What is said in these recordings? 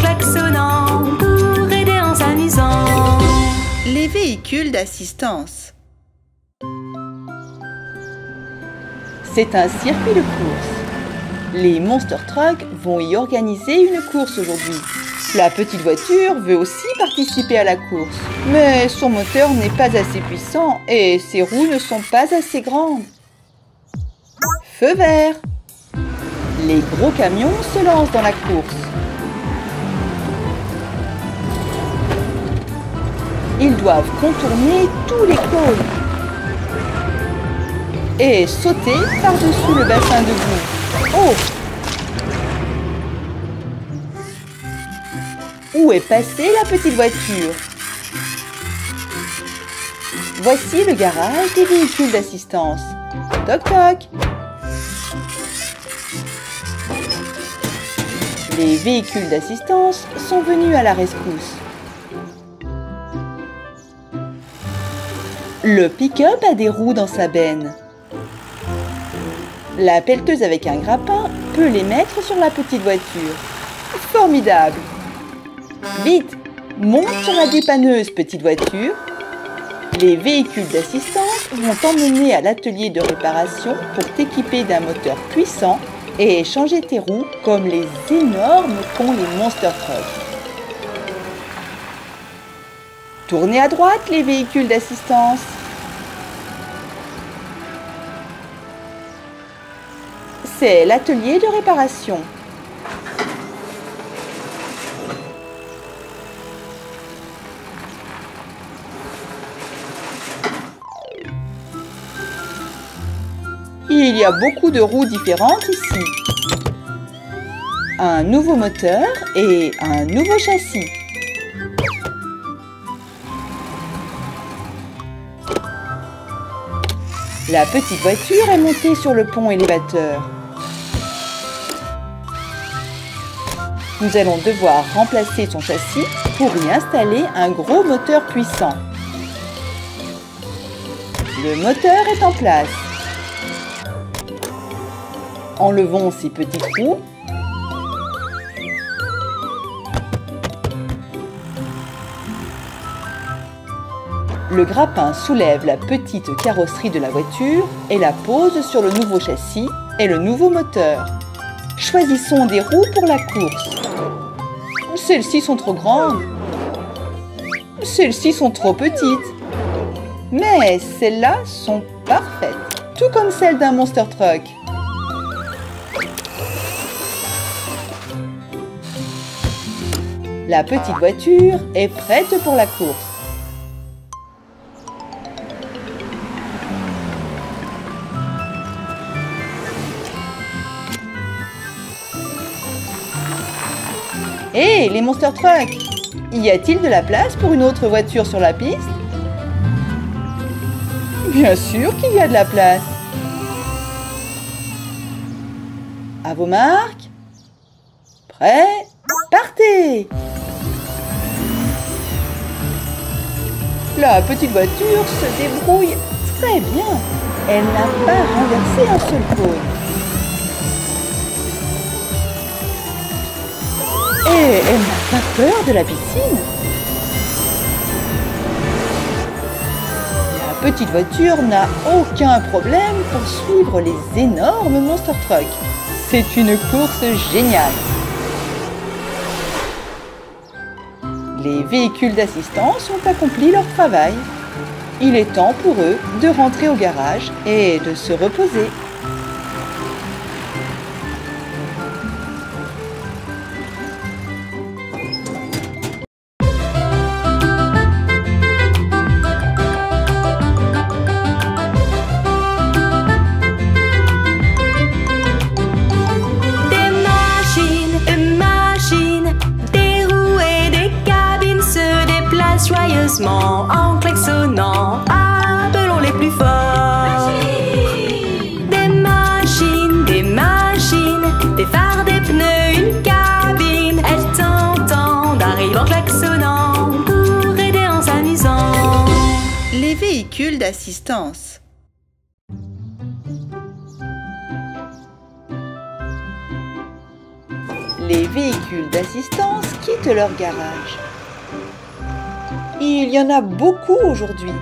klaxonnant pour aider en s'amusant. Les véhicules d'assistance. C'est un circuit de course. Les Monster Trucks vont y organiser une course aujourd'hui. La petite voiture veut aussi participer à la course, mais son moteur n'est pas assez puissant et ses roues ne sont pas assez grandes. Feu vert. Les gros camions se lancent dans la course. Ils doivent contourner tous les cônes et sauter par-dessus le bassin de boue. Oh! Où est passée la petite voiture? Voici le garage des véhicules d'assistance. Toc toc! Les véhicules d'assistance sont venus à la rescousse. Le pick-up a des roues dans sa benne. La pelleteuse avec un grappin peut les mettre sur la petite voiture. Formidable! Vite, monte sur la dépanneuse, petite voiture. Les véhicules d'assistance vont t'emmener à l'atelier de réparation pour t'équiper d'un moteur puissant et changer tes roues comme les énormes qu'ont les Monster Trucks. Tournez à droite, les véhicules d'assistance. C'est l'atelier de réparation. Il y a beaucoup de roues différentes ici. Un nouveau moteur et un nouveau châssis. La petite voiture est montée sur le pont élévateur. Nous allons devoir remplacer son châssis pour y installer un gros moteur puissant. Le moteur est en place. Enlevons ces petites roues. Le grappin soulève la petite carrosserie de la voiture et la pose sur le nouveau châssis et le nouveau moteur. Choisissons des roues pour la course. Celles-ci sont trop grandes. Celles-ci sont trop petites. Mais celles-là sont parfaites, tout comme celles d'un Monster Truck. La petite voiture est prête pour la course. Hé, les Monster Trucks! Y a-t-il de la place pour une autre voiture sur la piste? Bien sûr qu'il y a de la place. À vos marques. Prêts? Partez! La petite voiture se débrouille très bien. Elle n'a pas renversé un seul cône. Et elle n'a pas peur de la piscine. La petite voiture n'a aucun problème pour suivre les énormes Monster Trucks. C'est une course géniale. Les véhicules d'assistance ont accompli leur travail. Il est temps pour eux de rentrer au garage et de se reposer. Joyeusement en klaxonnant, appelons les plus forts. Des machines, des phares, des pneus, une cabine. Elles t'entendent, arrivent en klaxonnant pour aider en s'amusant. Les véhicules d'assistance. Les véhicules d'assistance quittent leur garage. Il y en a beaucoup aujourd'hui.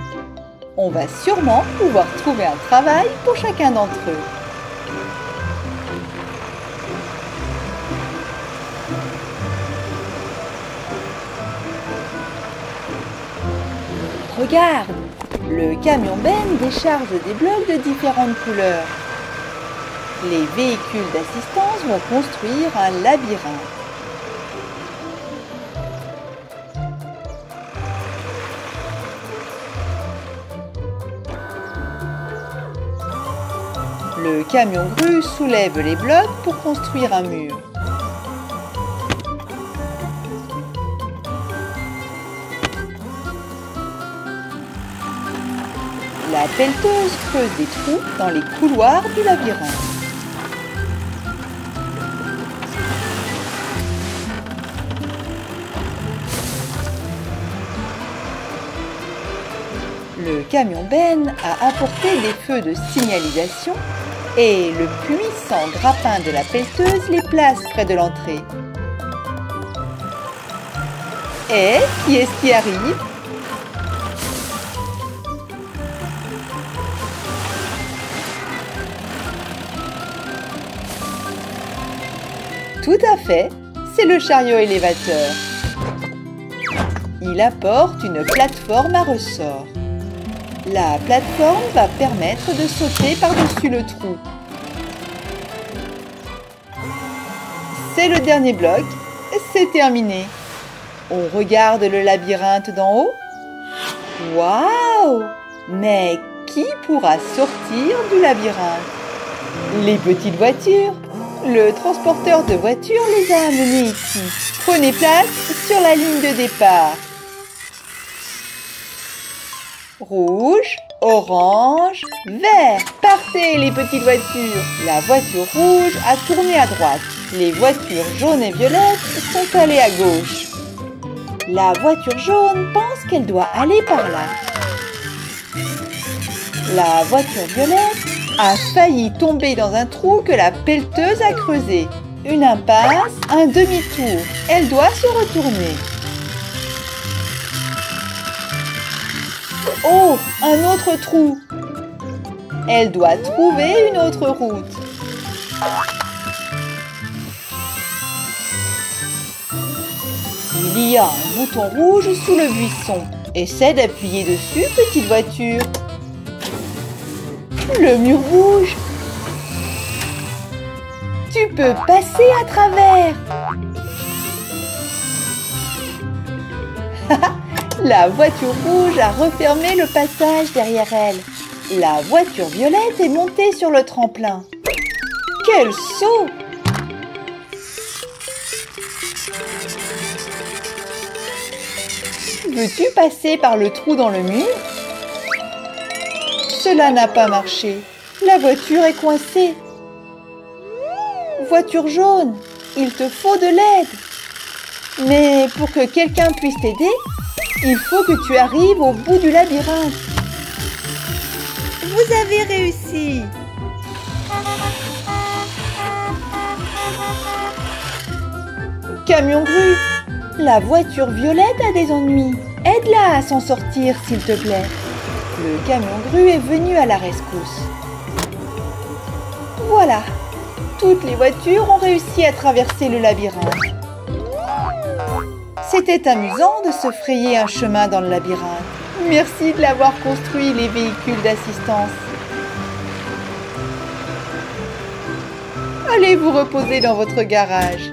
On va sûrement pouvoir trouver un travail pour chacun d'entre eux. Regarde, le camion Ben décharge des blocs de différentes couleurs. Les véhicules d'assistance vont construire un labyrinthe. Le camion grue soulève les blocs pour construire un mur. La pelleteuse creuse des trous dans les couloirs du labyrinthe. Le camion Ben a apporté des feux de signalisation et le puissant grappin de la pelleteuse les place près de l'entrée. Et qui est-ce qui arrive ? Tout à fait, c'est le chariot élévateur. Il apporte une plateforme à ressort. La plateforme va permettre de sauter par-dessus le trou. C'est le dernier bloc, c'est terminé. On regarde le labyrinthe d'en haut. Waouh! Mais qui pourra sortir du labyrinthe? Les petites voitures. Le transporteur de voitures les a amenés ici. Prenez place sur la ligne de départ. Rouge, orange, vert. Partez les petites voitures. La voiture rouge a tourné à droite. Les voitures jaunes et violettes sont allées à gauche. La voiture jaune pense qu'elle doit aller par là. La voiture violette a failli tomber dans un trou que la pelleteuse a creusé. Une impasse, un demi-tour. Elle doit se retourner. Oh, un autre trou. Elle doit trouver une autre route. Il y a un bouton rouge sous le buisson. Essaie d'appuyer dessus, petite voiture. Le mur bouge. Tu peux passer à travers. La voiture rouge a refermé le passage derrière elle. La voiture violette est montée sur le tremplin. Quel saut! Veux-tu passer par le trou dans le mur? Cela n'a pas marché. La voiture est coincée. Voiture jaune, il te faut de l'aide. Mais pour que quelqu'un puisse t'aider, il faut que tu arrives au bout du labyrinthe. Vous avez réussi. Camion grue, la voiture violette a des ennuis. Aide-la à s'en sortir, s'il te plaît. Le camion grue est venu à la rescousse. Voilà, toutes les voitures ont réussi à traverser le labyrinthe. C'était amusant de se frayer un chemin dans le labyrinthe. Merci de l'avoir construit, les véhicules d'assistance. Allez vous reposer dans votre garage.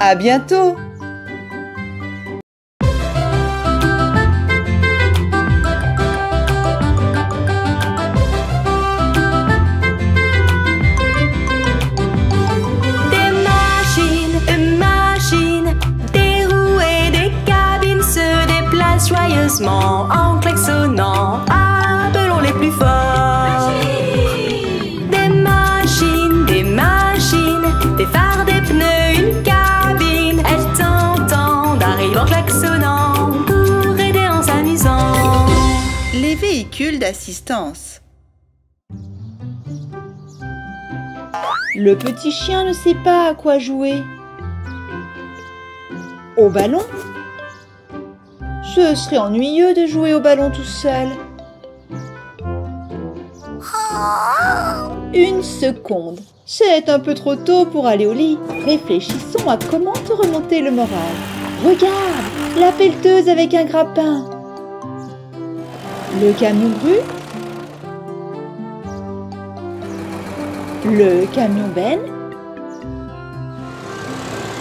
À bientôt! Joyeusement en klaxonnant, appelons les plus forts. Des machines, des phares, des pneus, une cabine. Elles t'entendent, arrivent en klaxonnant pour aider en s'amusant. Les véhicules d'assistance. Le petit chien ne sait pas à quoi jouer. Au ballon? Ce serait ennuyeux de jouer au ballon tout seul. Une seconde. C'est un peu trop tôt pour aller au lit. Réfléchissons à comment te remonter le moral. Regarde, la pelleteuse avec un grappin. Le camion grue. Le camion benne.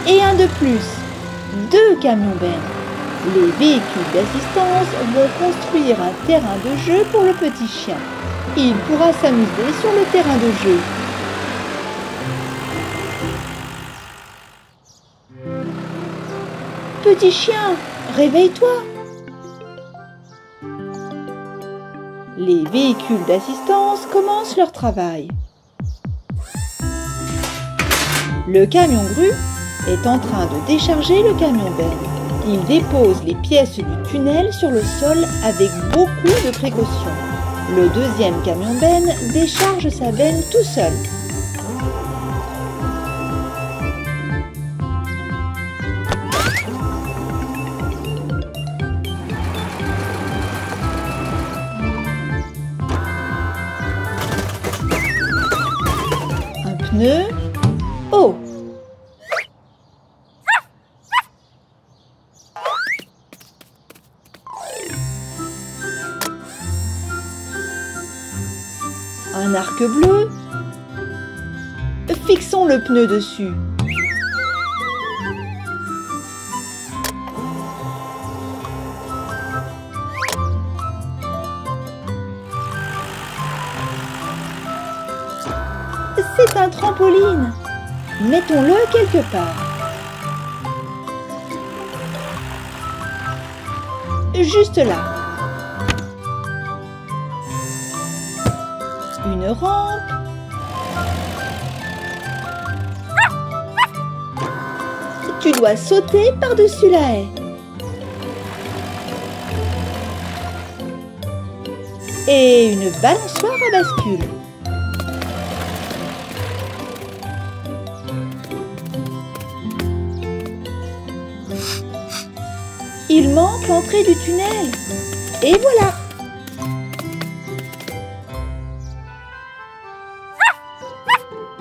Et un de plus. 2 camions bennes. Les véhicules d'assistance vont construire un terrain de jeu pour le petit chien. Il pourra s'amuser sur le terrain de jeu. Petit chien, réveille-toi! Les véhicules d'assistance commencent leur travail. Le camion grue est en train de décharger le camion benne. Il dépose les pièces du tunnel sur le sol avec beaucoup de précautions. Le deuxième camion benne décharge sa benne tout seul. Un pneu. Oh! Un arc bleu. Fixons le pneu dessus. C'est un trampoline. Mettons-le quelque part. Juste là. Une rampe. Tu dois sauter par-dessus la haie. Et une balançoire à bascule. Il manque l'entrée du tunnel. Et voilà.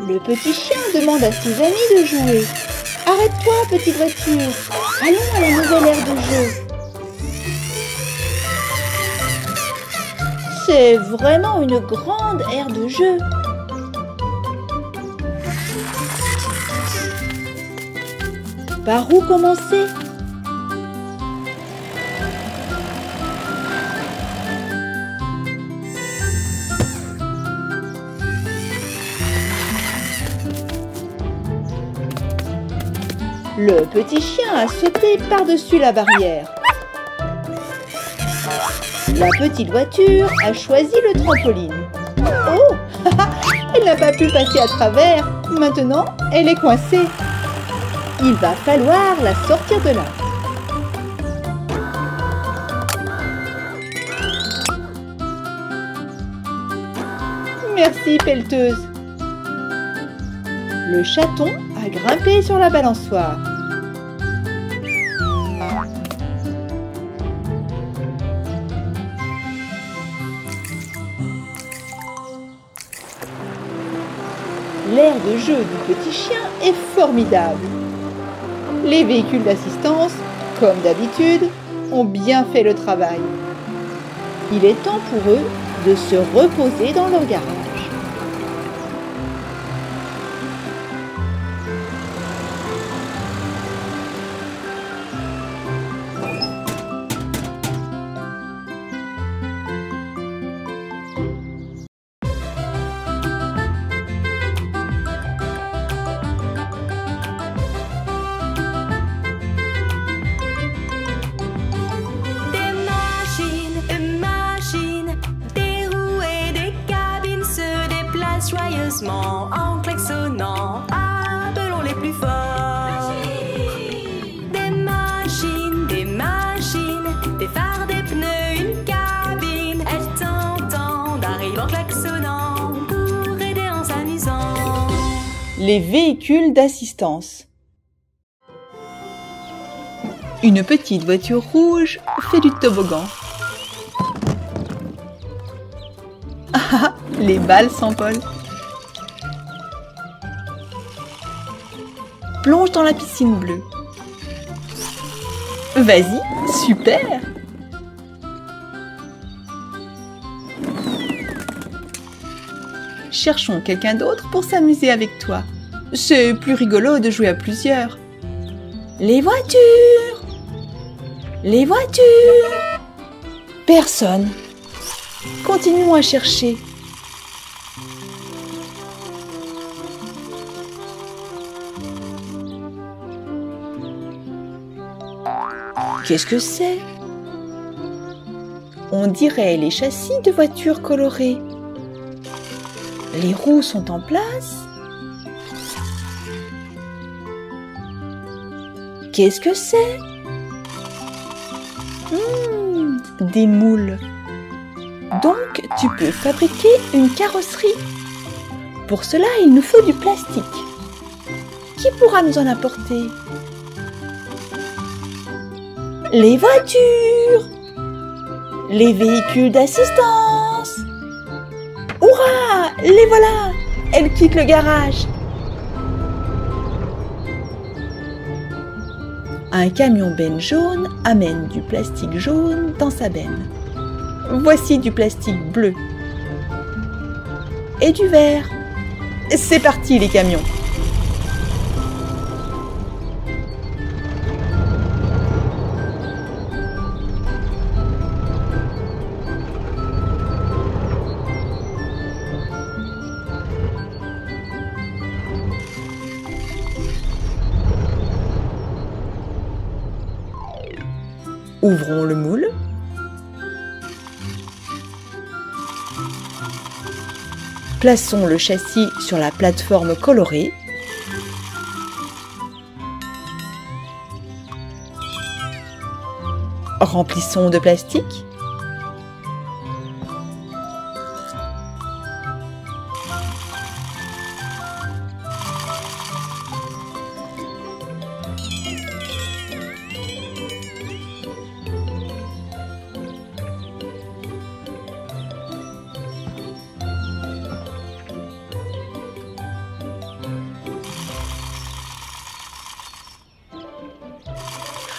Le petit chien demande à ses amis de jouer. Arrête-toi, petite voiture. Allons à la nouvelle aire de jeu. C'est vraiment une grande aire de jeu. Par où commencer ? Le petit chien a sauté par-dessus la barrière. La petite voiture a choisi le trampoline. Oh, elle n'a pas pu passer à travers. Maintenant, elle est coincée. Il va falloir la sortir de là. Merci, pelleteuse. Le chaton a grimpé sur la balançoire. L'aire de jeu du petit chien est formidable. Les véhicules d'assistance, comme d'habitude, ont bien fait le travail. Il est temps pour eux de se reposer dans leur garage. Joyeusement en klaxonnant, appelons les plus forts. Des machines, des phares, des pneus, une cabine. Elles t'entendent, arrivent en klaxonnant pour aider en s'amusant. Les véhicules d'assistance. Une petite voiture rouge fait du toboggan. Ah, les balles s'envolent. Plonge dans la piscine bleue. Vas-y, super! Cherchons quelqu'un d'autre pour s'amuser avec toi. C'est plus rigolo de jouer à plusieurs. Les voitures! Les voitures! Personne. Continuons à chercher. Qu'est-ce que c'est? On dirait les châssis de voitures colorées. Les roues sont en place. Qu'est-ce que c'est? Des moules. Donc, tu peux fabriquer une carrosserie. Pour cela, il nous faut du plastique. Qui pourra nous en apporter? Les voitures! Les véhicules d'assistance! Hurrah! Les voilà! Elles quittent le garage. Un camion benne jaune amène du plastique jaune dans sa benne. Voici du plastique bleu. Et du vert. C'est parti les camions! Ouvrons le moule. Plaçons le châssis sur la plateforme colorée. Remplissons de plastique.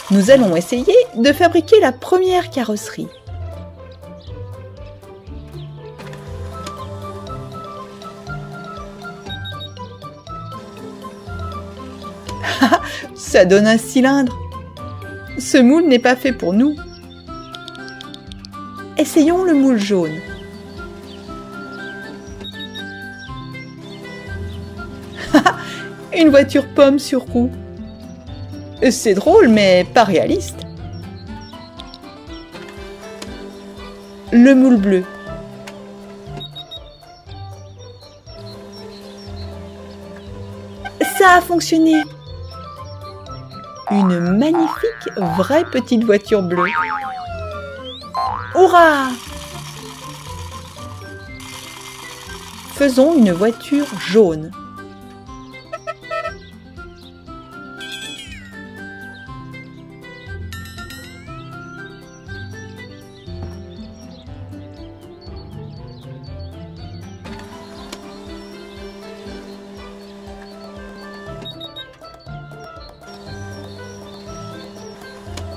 Nous allons essayer de fabriquer la première carrosserie. Ça donne un cylindre. Ce moule n'est pas fait pour nous. Essayons le moule jaune. Une voiture pomme sur roue. C'est drôle, mais pas réaliste. Le moule bleu. Ça a fonctionné. Une magnifique vraie petite voiture bleue. Hurrah! Faisons une voiture jaune.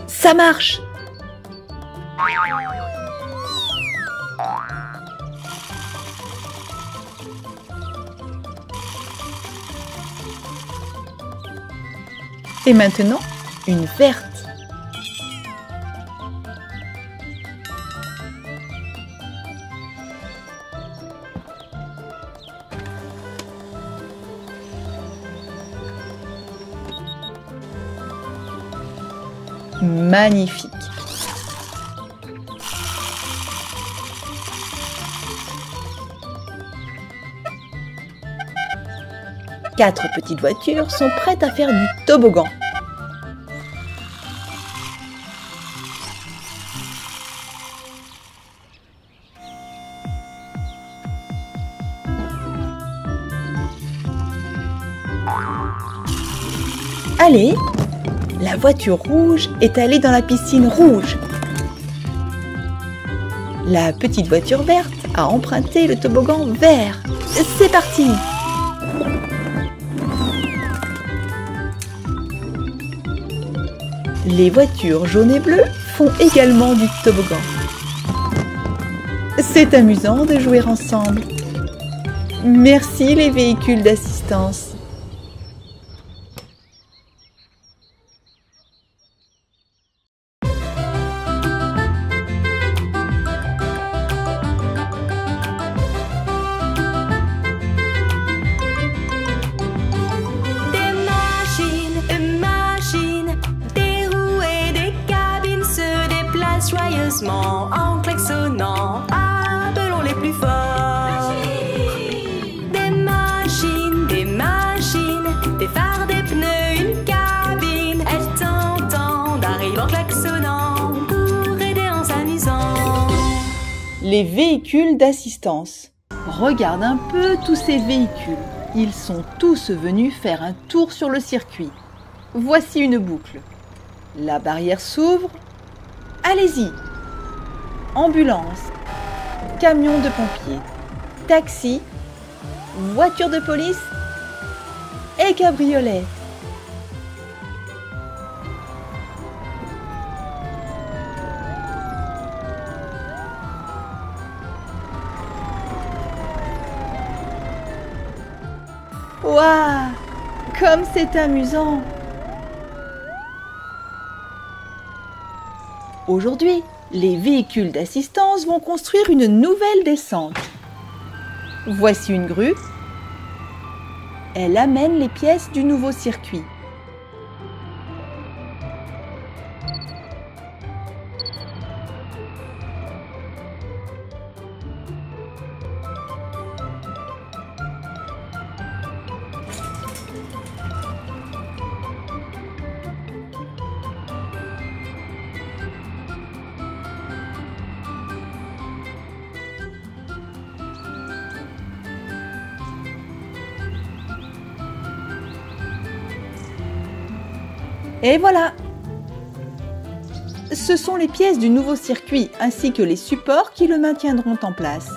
Ça marche! Et maintenant, une verte. Magnifique. Quatre petites voitures sont prêtes à faire du toboggan. Allez, la La voiture rouge est allée dans la piscine rouge. La petite voiture verte a emprunté le toboggan vert. C'est parti! Les voitures jaunes et bleues font également du toboggan. C'est amusant de jouer ensemble. Merci les véhicules d'assistance. Joyeusement en klaxonnant, appelons les plus forts. Des machines, des phares, des pneus, une cabine. Elles t'entendent, arrivent en klaxonnant pour aider en s'amusant. Les véhicules d'assistance. Regarde un peu tous ces véhicules. Ils sont tous venus faire un tour sur le circuit. Voici une boucle. La barrière s'ouvre. Allez-y! Ambulance, camion de pompiers, taxi, voiture de police et cabriolet. Waouh! Comme c'est amusant! Aujourd'hui, les véhicules d'assistance vont construire une nouvelle descente. Voici une grue. Elle amène les pièces du nouveau circuit. Et voilà! Ce sont les pièces du nouveau circuit ainsi que les supports qui le maintiendront en place.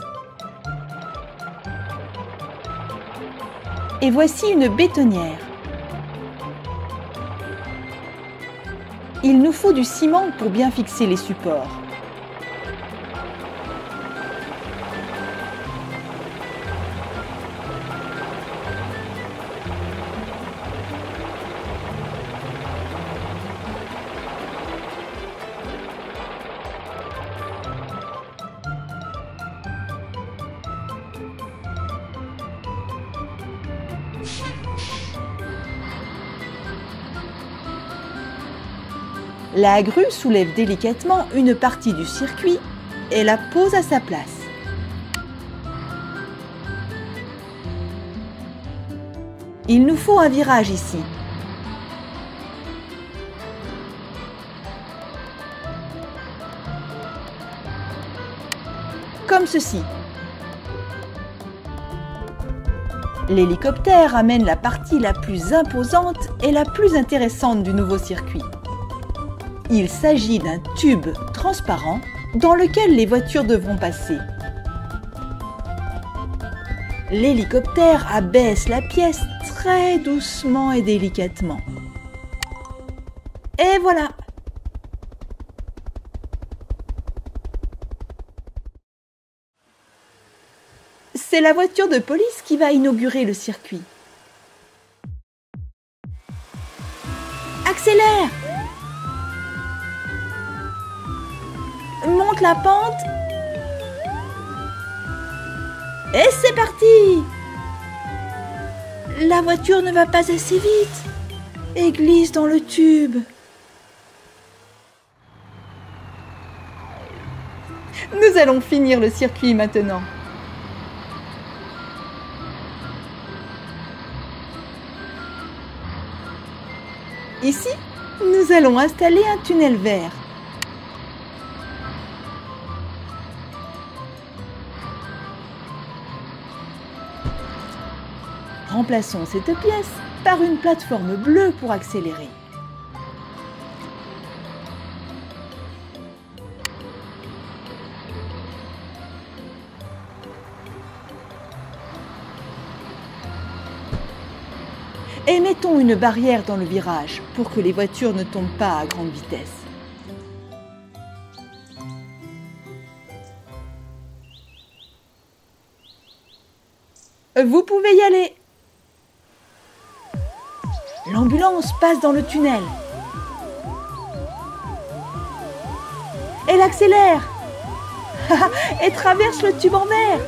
Et voici une bétonnière. Il nous faut du ciment pour bien fixer les supports. La grue soulève délicatement une partie du circuit et la pose à sa place. Il nous faut un virage ici. Comme ceci. L'hélicoptère amène la partie la plus imposante et la plus intéressante du nouveau circuit. Il s'agit d'un tube transparent dans lequel les voitures devront passer. L'hélicoptère abaisse la pièce très doucement et délicatement. Et voilà! C'est la voiture de police qui va inaugurer le circuit. Accélère! Monte la pente. Et c'est parti! La voiture ne va pas assez vite et glisse dans le tube. Nous allons finir le circuit maintenant. Ici, nous allons installer un tunnel vert. Remplaçons cette pièce par une plateforme bleue pour accélérer. Et mettons une barrière dans le virage pour que les voitures ne tombent pas à grande vitesse. Vous pouvez y aller. L'ambulance passe dans le tunnel. Elle accélère et traverse le tube en verre.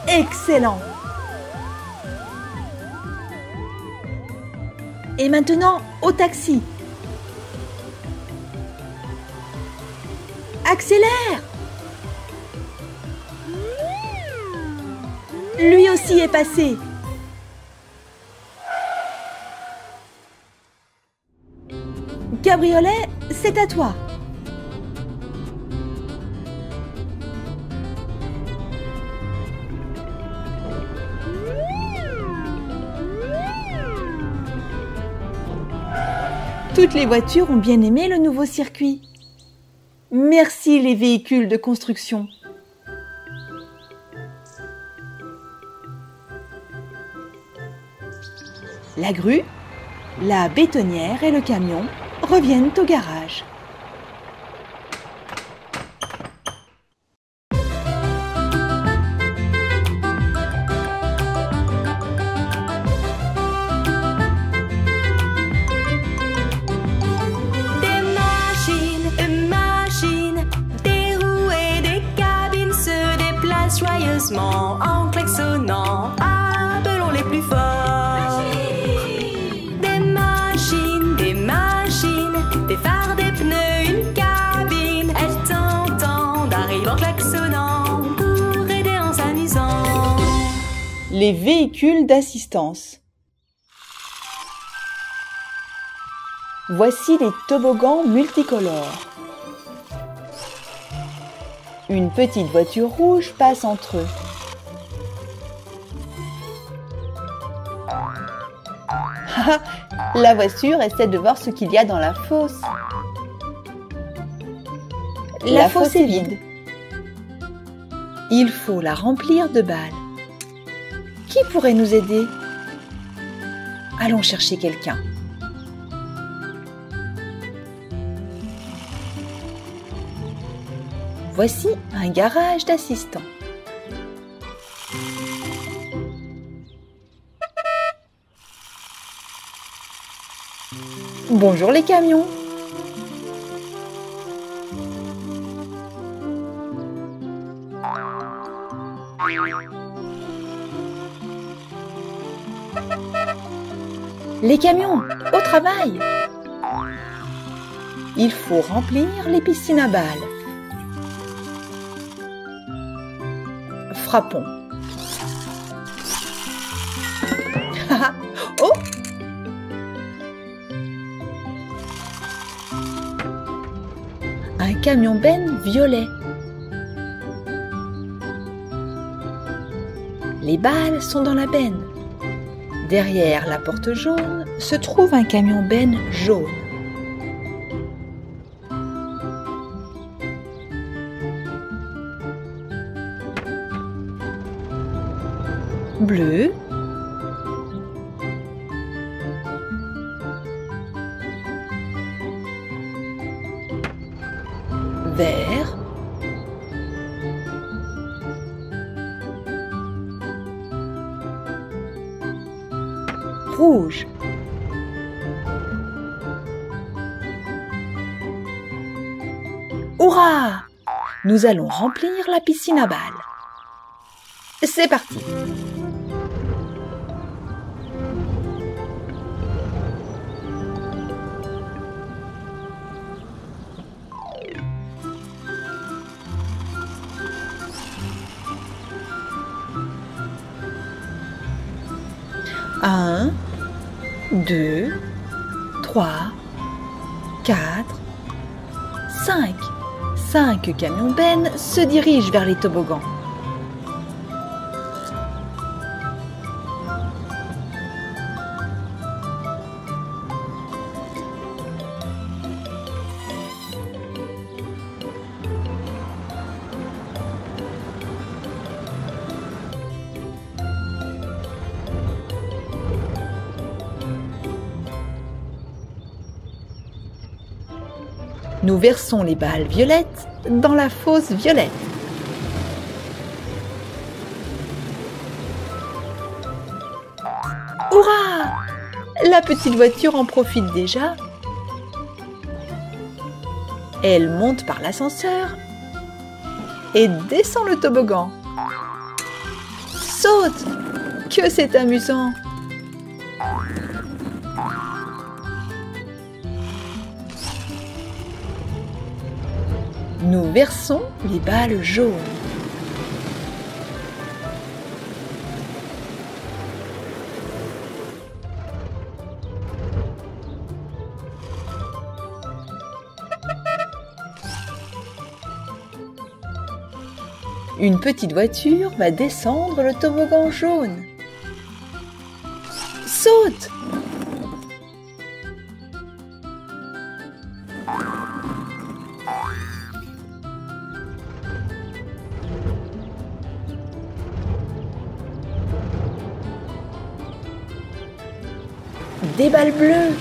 Excellent. Et maintenant, au taxi. Accélère. Lui aussi est passé. Cabriolet, c'est à toi. Toutes les voitures ont bien aimé le nouveau circuit. Merci les véhicules de construction. La grue, la bétonnière et le camion reviennent au garage. Joyeusement en klaxonnant, appelons les plus forts. Des machines, des phares, des pneus, une cabine. Elles t'entendent, arrivent en klaxonnant pour aider en s'amusant. Les véhicules d'assistance. Voici les toboggans multicolores. Une petite voiture rouge passe entre eux. La voiture essaie de voir ce qu'il y a dans la fosse. La fosse est vide. Il faut la remplir de balles. Qui pourrait nous aider? Allons chercher quelqu'un. Voici un garage d'assistants. Bonjour les camions. Les camions, au travail. Il faut remplir les piscines à balles. Frappons. Oh! Un camion-benne violet. Les balles sont dans la benne. Derrière la porte jaune se trouve un camion-benne jaune. Bleu, vert, rouge, hurrah! Nous allons remplir la piscine à balles. C'est parti! Un, 2, 3, 4, 5. 5 camions-bennes se dirigent vers les toboggans. Nous versons les balles violettes dans la fosse violette. Hurrah! La petite voiture en profite déjà. Elle monte par l'ascenseur et descend le toboggan. Saute! Que c'est amusant! Nous versons les balles jaunes. Une petite voiture va descendre le toboggan jaune. Saute! Des balles bleues.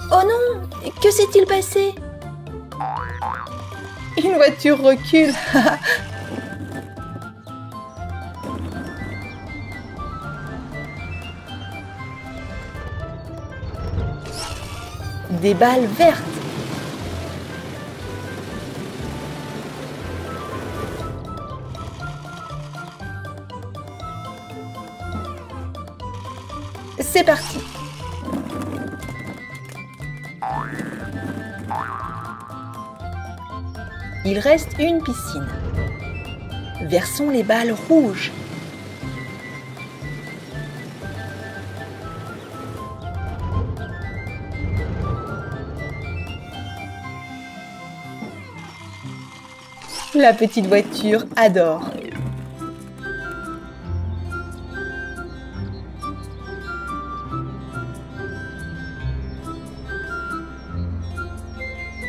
Oh non! Que s'est-il passé? Une voiture recule. Des balles vertes. C'est parti. Il reste une piscine. Versons les balles rouges. La petite voiture adore.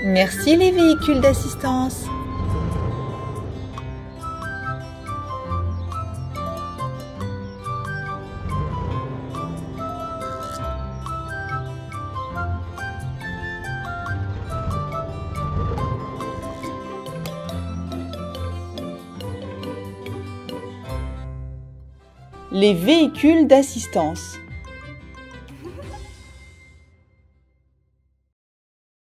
Merci les véhicules d'assistance. Les véhicules d'assistance.